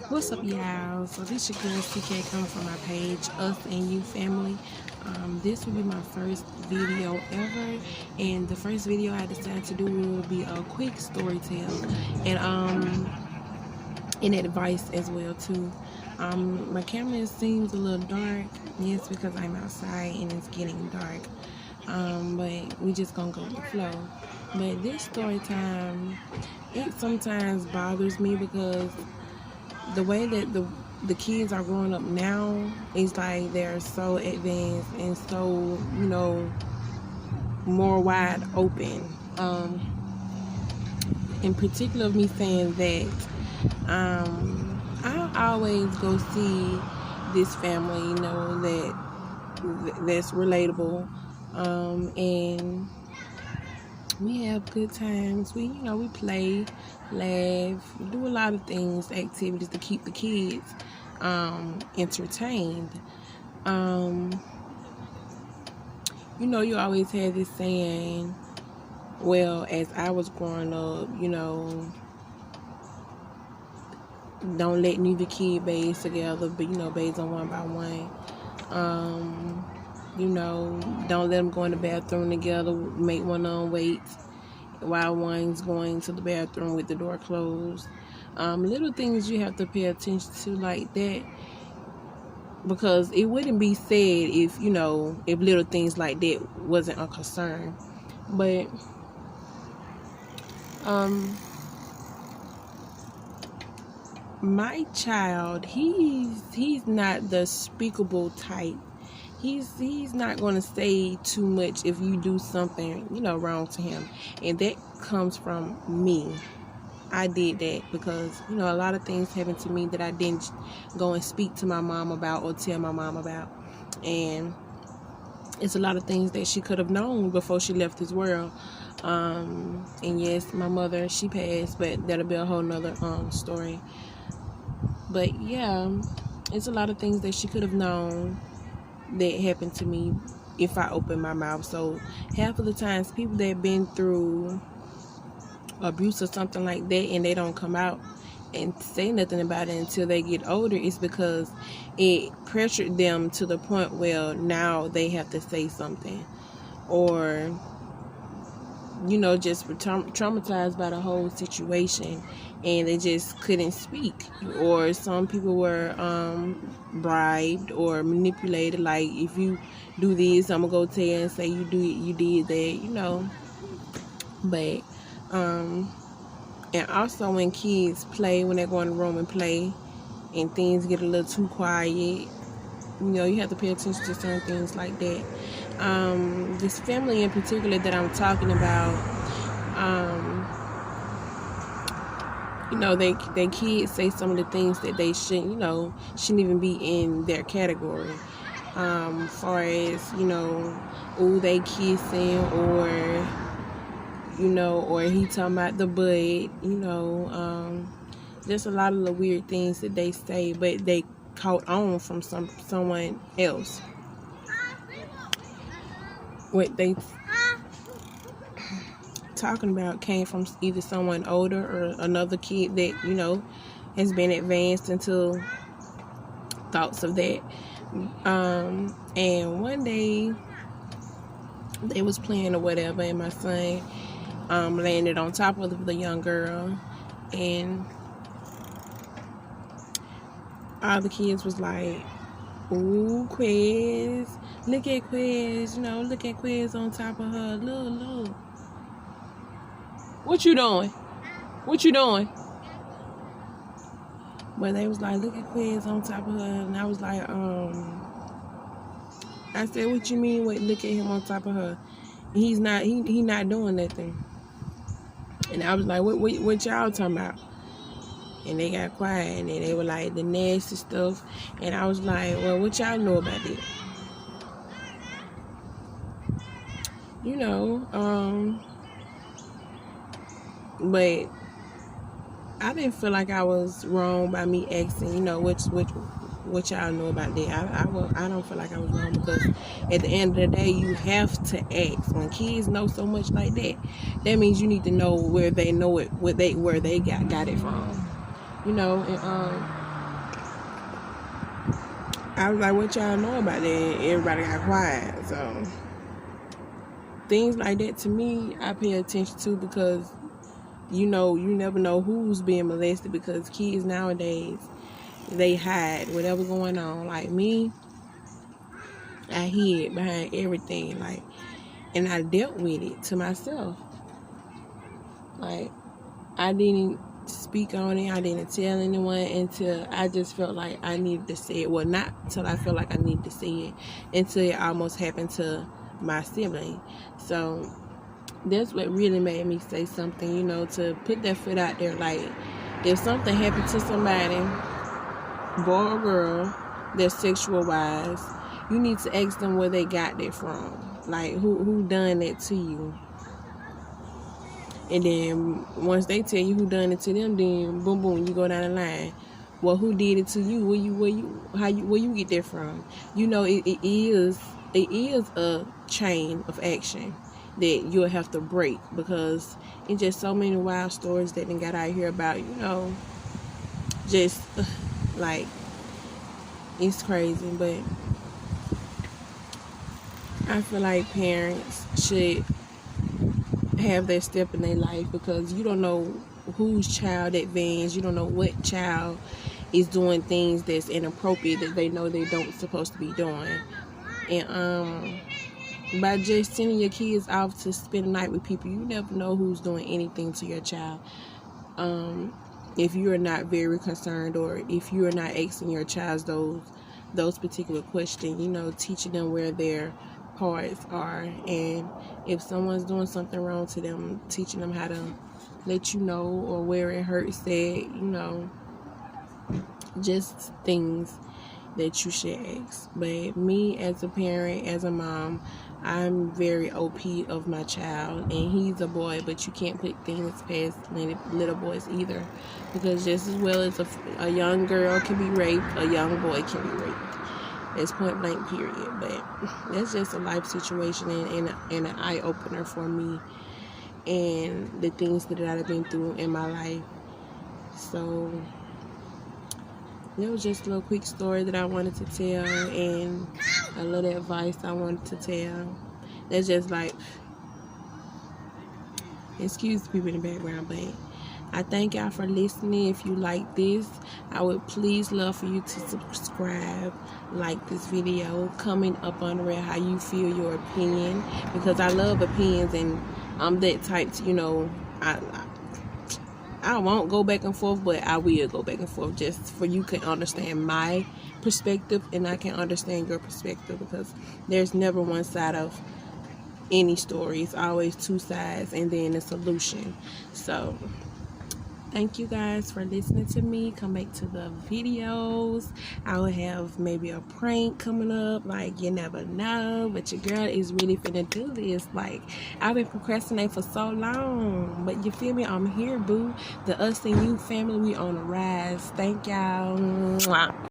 What's up, y'all? So this your girl CK coming from my page, Us and You Family. This will be my first video ever, and the first video I decided to do will be a quick story tale and advice as well too. My camera seems a little dark, yes, because I'm outside and it's getting dark. But we just gonna go with the flow. But this story time, it sometimes bothers me because the way that the kids are growing up now is like they're so advanced and so, more wide open. In particular of me saying that, I always go see this family, that's relatable, and we have good times. We play, laugh, do a lot of things, activities to keep the kids entertained. You always had this saying, well, as I was growing up, don't let neither kid bathe together, but bathe on one by one. Don't let them go in the bathroom together, make one on wait while one's going to the bathroom with the door closed. Little things you have to pay attention to like that, because it wouldn't be said if little things like that wasn't a concern. But my child, he's not the speakable type. He's not going to say too much if you do something wrong to him, and that comes from me. I did that because a lot of things happened to me that I didn't go and speak to my mom about or tell my mom about, and it's a lot of things that she could have known before she left this world. And yes, my mother, she passed, but that'll be a whole nother story. But yeah, it's a lot of things that she could have known that happened to me if I opened my mouth. So half of the times, people that have been through abuse or something like that and they don't come out and say nothing about it until they get older, it's because it pressured them to the point where now they have to say something, or just traumatized by the whole situation and they just couldn't speak. Or some people were bribed or manipulated, like, if you do this, I'm gonna go tell you and say you did that, but and also when kids play, when they go in the room and play and things get a little too quiet, you have to pay attention to certain things like that. This family in particular that I'm talking about, they kids say some of the things that they shouldn't even be in their category. Far as, they kissing, or he talking about the butt, there's a lot of the weird things that they say, but they caught on from someone else. What they talking about came from either someone older or another kid that has been advanced into thoughts of that. And one day they was playing or whatever, and my son landed on top of the young girl, and all the kids was like, "Ooh, Quiz, look at Quiz, look at Quiz on top of her, look. What you doing? But they was like, look at Quiz on top of her, and I was like, I said, what you mean with look at him on top of her? He's not, he not doing nothing. And I was like, what y'all talking about? And they got quiet, and then they were like, the nasty stuff. And I was like, well, what y'all know about it? But I didn't feel like I was wrong by me asking, what y'all know about that. I don't feel like I was wrong, because at the end of the day, you have to ask. When kids know so much like that, that means you need to know where they know it, where they got it from. And I was like, what y'all know about that? And everybody got quiet. So things like that, to me, I pay attention to, because you never know who's being molested, because kids nowadays, they hide whatever going on. Like me, I hid behind everything, like, and I dealt with it to myself. Like, I didn't speak on it. I didn't tell anyone until I just felt like I needed to say it. Well, not until I felt like I needed to say it, until it almost happened to my sibling. So that's what really made me say something, to put that foot out there. Like, if something happened to somebody, boy or girl, that's sexual wise, you need to ask them where they got that from. Like, who done that to you? And then once they tell you who done it to them, then boom, boom, you go down the line. Well, who did it to you? Where you get that from? It is a chain of action that you'll have to break, because it's just so many wild stories that then got out here about, just like, it's crazy. But I feel like parents should have that step in their life, because you don't know whose child advanced. You don't know what child is doing things that's inappropriate that they know they don't supposed to be doing. And by just sending your kids off to spend the night with people, you never know who's doing anything to your child. If you are not very concerned, or if you are not asking your child those particular questions, teaching them where their parts are, and if someone's doing something wrong to them, teaching them how to let you know, or where it hurts at, just things that you should ask. But me, as a parent, as a mom, I'm very OP of my child, and he's a boy, but you can't put things past little boys either, because just as well as a young girl can be raped, a young boy can be raped. It's point blank, period. But that's just a life situation, and an eye opener for me, and the things that I've been through in my life. So that was just a little quick story that I wanted to tell, and a little advice I wanted to tell. That's just like, excuse the people in the background, but I thank y'all for listening. If you like this, I would please love for you to subscribe, like this video, comment up under it how you feel, your opinion, because I love opinions, and I'm that type to, I won't go back and forth, but I will go back and forth, just for you can understand my perspective, and I can understand your perspective, because there's never one side of any story. It's always two sides, and then a solution. So thank you guys for listening to me. Come back to the videos. I will have maybe a prank coming up. Like, you never know. But your girl is really finna do this. Like, I've been procrastinating for so long. But you feel me? I'm here, boo. The Us and You family, we on the rise. Thank y'all. Mwah.